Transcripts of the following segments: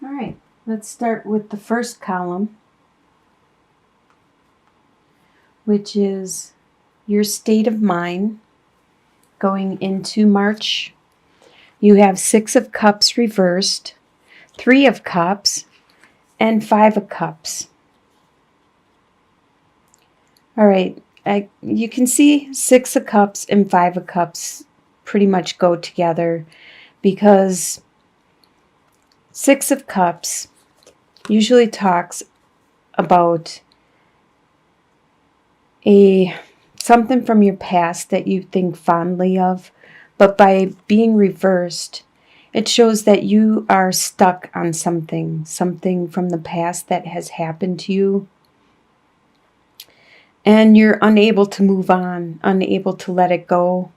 All right, let's start with the first column, which is your state of mind going into March. You have 6 of Cups reversed, 3 of Cups, and 5 of Cups. All right, you can see 6 of Cups and 5 of Cups pretty much go together because 6 of Cups usually talks about something from your past that you think fondly of, but by being reversed, it shows that you are stuck on something from the past that has happened to you, and you're unable to move on, unable to let it go.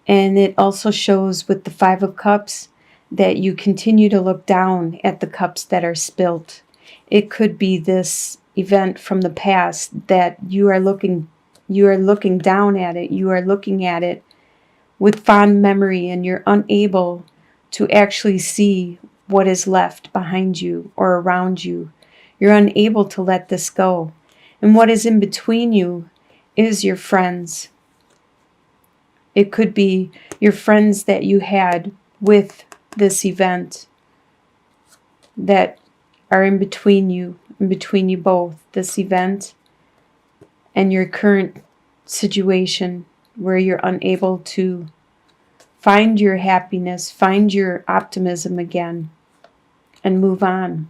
And it also shows with the 5 of Cups that you continue to look down at the cups that are spilt. It could be this event from the past that you are looking down at it. You are looking at it with fond memory, and you're unable to actually see what is left behind you or around you. You're unable to let this go. And what is in between you is your friends. It could be your friends that you had with this event that are in between you both, this event and your current situation where you're unable to find your happiness, find your optimism again, and move on.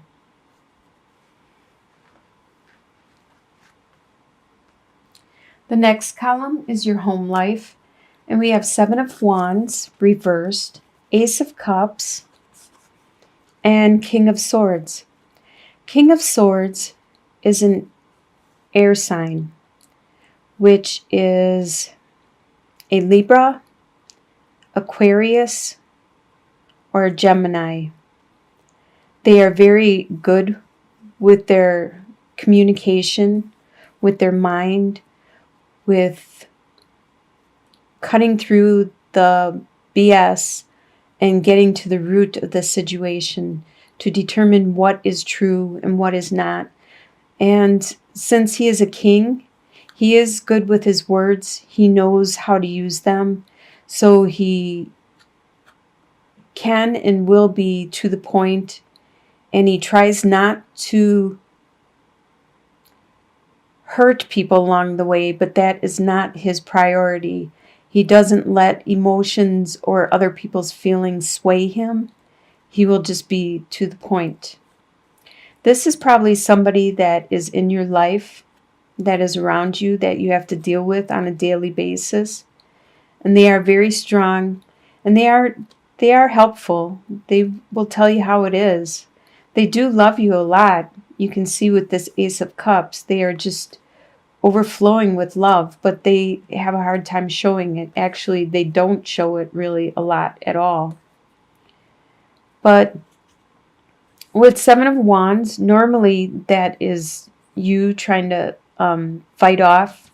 The next column is your home life, and we have 7 of Wands reversed, Ace of Cups, and King of Swords. King of Swords is an air sign, which is a Libra, Aquarius, or a Gemini. They are very good with their communication, with their mind, with cutting through the BS and getting to the root of the situation to determine what is true and what is not. And since he is a king, he is good with his words. He knows how to use them. So he can and will be to the point, and he tries not to hurt people along the way, but that is not his priority. He doesn't let emotions or other people's feelings sway him. He will just be to the point. This is probably somebody that is in your life, that is around you, that you have to deal with on a daily basis. And they are very strong, and they are helpful. They will tell you how it is. They do love you a lot. You can see with this Ace of Cups, they are just overflowing with love, but they have a hard time showing it. Actually, they don't show it really a lot at all. But with 7 of Wands, normally that is you trying to fight off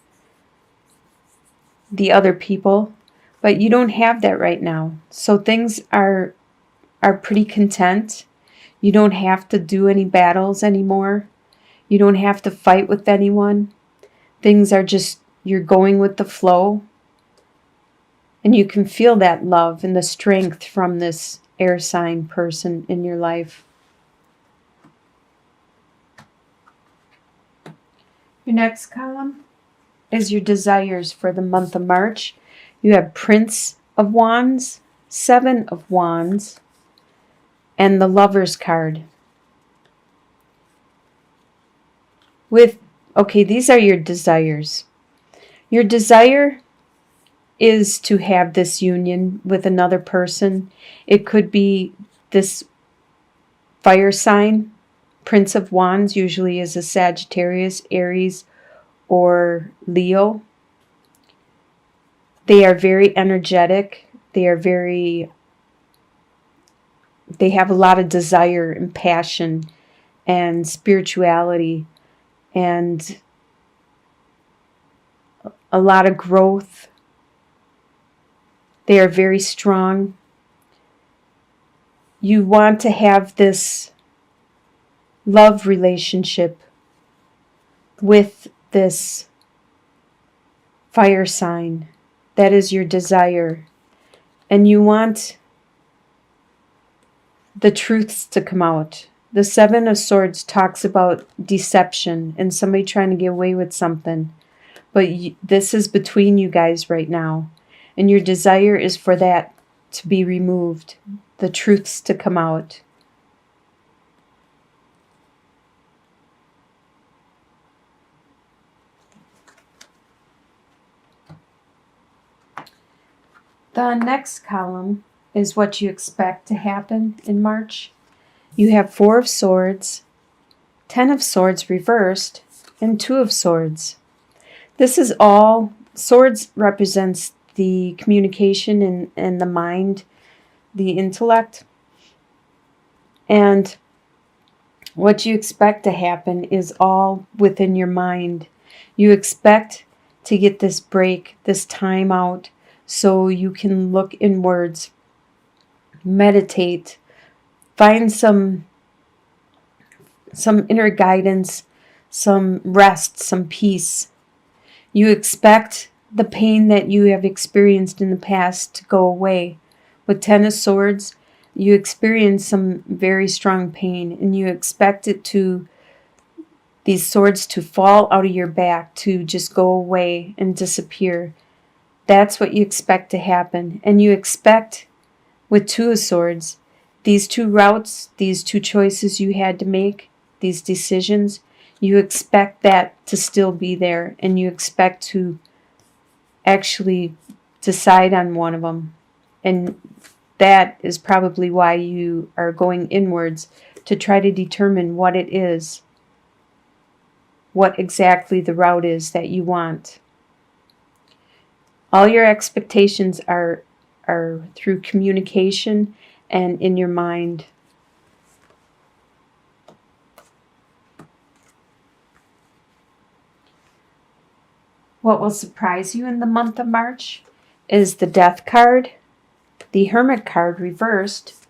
the other people, but you don't have that right now. So things are pretty content. You don't have to do any battles anymore. You don't have to fight with anyone. Things are just, you're going with the flow. And you can feel that love and the strength from this air sign person in your life. Your next column is your desires for the month of March. You have Prince of Wands, 7 of Wands, and the Lover's card. These are your desires. Your desire is to have this union with another person. It could be this fire sign. Prince of Wands usually is a Sagittarius, Aries, or Leo. They are very energetic. They have a lot of desire and passion and spirituality and a lot of growth. They are very strong. You want to have this love relationship with this fire sign. That is your desire. And you want the truths to come out. The Seven of Swords talks about deception and somebody trying to get away with something. But this is between you guys right now. And your desire is for that to be removed. The truths to come out. The next column is what you expect to happen in March. You have Four of Swords, Ten of Swords reversed, and Two of Swords. This is all, swords represents the communication and the mind, the intellect. And what you expect to happen is all within your mind. You expect to get this break, this time out, so you can look inwards, meditate, find some inner guidance, some rest, some peace. You expect the pain that you have experienced in the past to go away. With Ten of Swords, you experience some very strong pain, and you expect it to, these swords to fall out of your back, to just go away and disappear. That's what you expect to happen. And you expect, with Two of Swords, these two routes, these two choices you had to make, these decisions, you expect that to still be there, and you expect to actually decide on one of them. And that is probably why you are going inwards, to try to determine what it is, what exactly the route is that you want. All your expectations are through communication and in your mind. What will surprise you in the month of March is the Death card, the Hermit card reversed,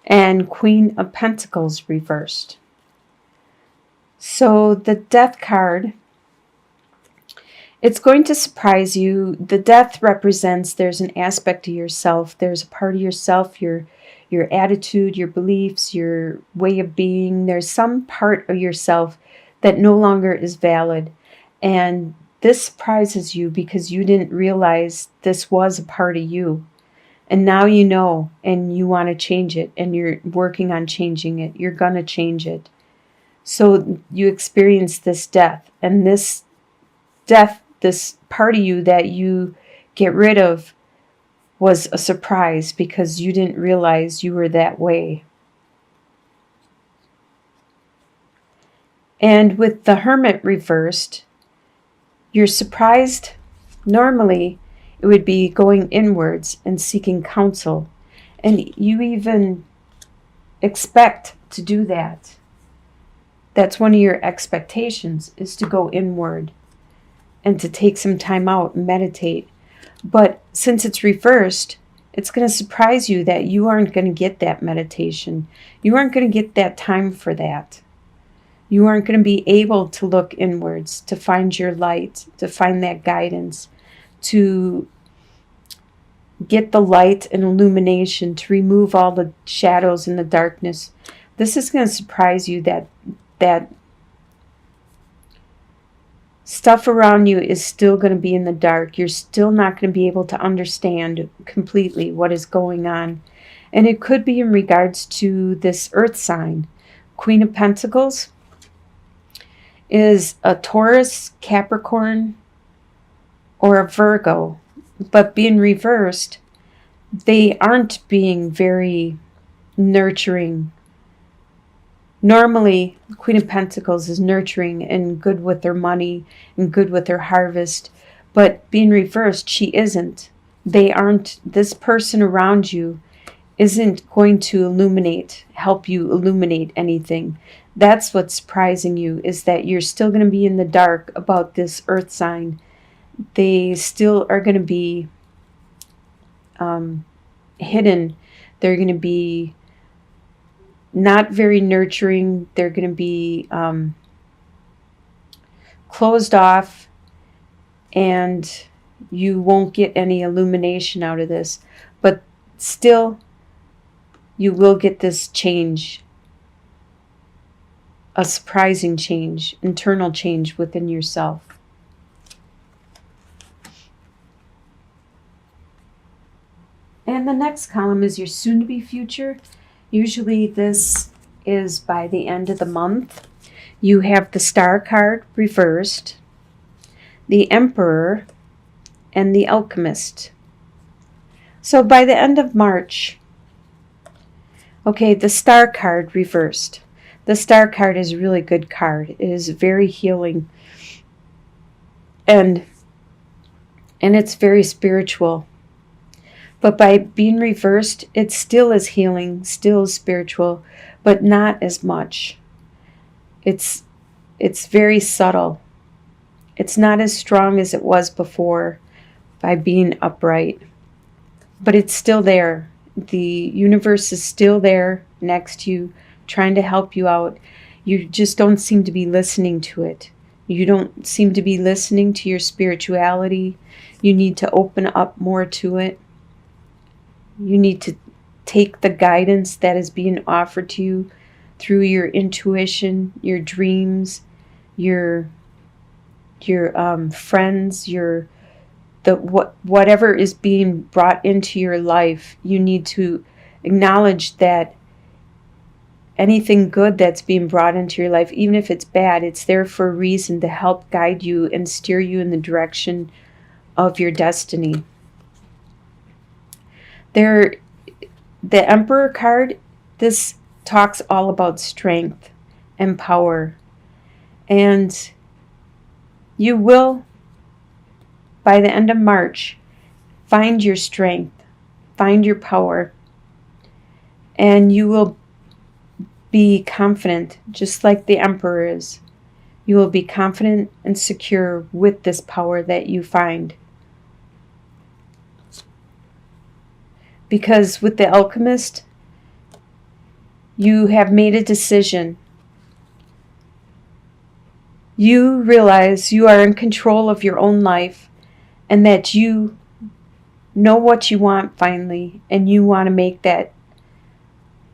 and Queen of Pentacles reversed. So the Death card, it's going to surprise you. The Death represents there's an aspect of yourself. There's a part of yourself, your attitude, your beliefs, your way of being. There's some part of yourself that no longer is valid. And this surprises you because you didn't realize this was a part of you. And now you know, and you want to change it, and you're working on changing it. You're going to change it. So you experience this death, and this death, this part of you that you get rid of, was a surprise because you didn't realize you were that way. And with the Hermit reversed, you're surprised. Normally, it would be going inwards and seeking counsel. And you even expect to do that. That's one of your expectations, is to go inward and to take some time out and meditate. But since it's reversed, it's going to surprise you that you aren't going to get that meditation. You aren't going to get that time for that. You aren't going to be able to look inwards, to find your light, to find that guidance, to get the light and illumination, to remove all the shadows and the darkness. This is going to surprise you that stuff around you is still going to be in the dark. You're still not going to be able to understand completely what is going on. And it could be in regards to this earth sign. Queen of Pentacles is a Taurus, Capricorn, or a Virgo. But being reversed, they aren't being very nurturing. Normally, Queen of Pentacles is nurturing and good with their money and good with their harvest. But being reversed, she isn't. They aren't. This person around you isn't going to help you illuminate anything. That's what's surprising you, is that you're still going to be in the dark about this earth sign. They still are going to be hidden. They're going to be not very nurturing. They're going to be closed off, and you won't get any illumination out of this. But still, you will get this change, a surprising change, internal change within yourself. And the next column is your soon-to-be future. Usually this is by the end of the month. You have the Star card reversed, the Emperor, and the Alchemist. So by the end of March, okay, the Star card reversed. The Star card is a really good card. It is very healing. And it's very spiritual. But by being reversed, it still is healing, still is spiritual, but not as much. It's very subtle. It's not as strong as it was before by being upright. But it's still there. The universe is still there next to you, trying to help you out. You just don't seem to be listening to it. You don't seem to be listening to your spirituality. You need to open up more to it. You need to take the guidance that is being offered to you through your intuition, your dreams, your friends, whatever is being brought into your life. You need to acknowledge that anything good that's being brought into your life, even if it's bad, it's there for a reason to help guide you and steer you in the direction of your destiny. The Emperor card, this talks all about strength and power. And you will, by the end of March, find your strength, find your power, and you will be confident, just like the Emperor is. You will be confident and secure with this power that you find. Because with the Alchemist, you have made a decision. You realize you are in control of your own life and that you know what you want finally, and you want to make that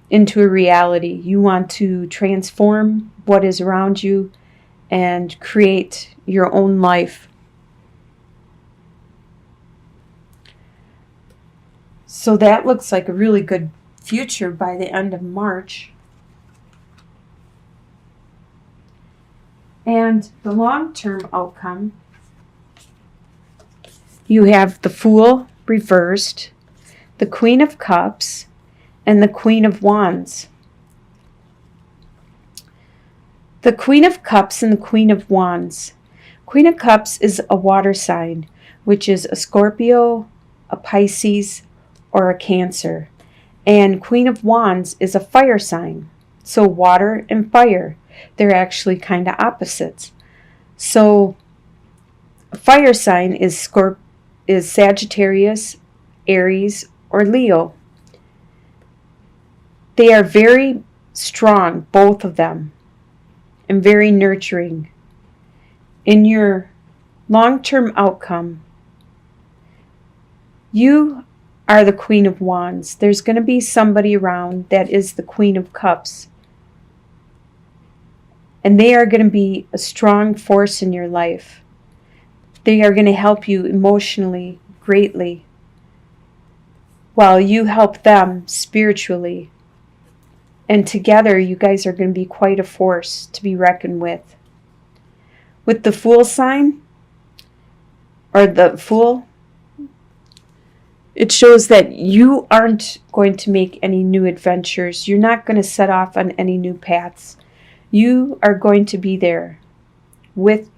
into a reality. You want to transform what is around you and create your own life. So that looks like a really good future by the end of March. And the long-term outcome, you have the Fool reversed, the Queen of Cups, and the Queen of Wands. The Queen of Cups and the Queen of Wands. Queen of Cups is a water sign, which is a Scorpio, a Pisces, or a Cancer. And Queen of Wands is a fire sign. So water and fire, they're actually kind of opposites. So a fire sign is Sagittarius, Aries, or Leo. They are very strong, both of them, and very nurturing. In your long-term outcome, you are the Queen of Wands. There's going to be somebody around that is the Queen of Cups. And they are going to be a strong force in your life. They are going to help you emotionally greatly, while you help them spiritually. And together, you guys are going to be quite a force to be reckoned with. With the Fool sign, or the Fool, it shows that you aren't going to make any new adventures. You're not going to set off on any new paths. You are going to be there with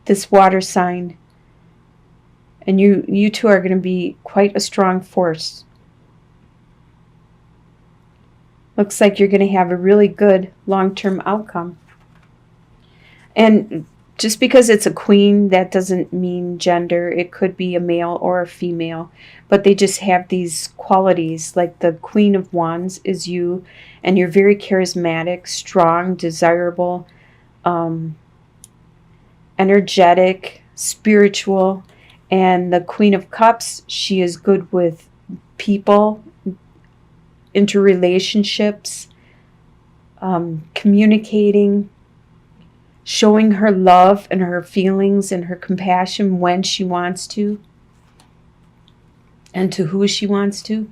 this water sign. And you two are going to be quite a strong force. Looks like you're going to have a really good long-term outcome. And Just because it's a queen, that doesn't mean gender. It could be a male or a female, but they just have these qualities. Like the Queen of Wands is you, and you're very charismatic, strong, desirable, um, energetic, spiritual. And the Queen of Cups, she is good with people, interrelationships, communicating, showing her love and her feelings and her compassion when she wants to and to who she wants to.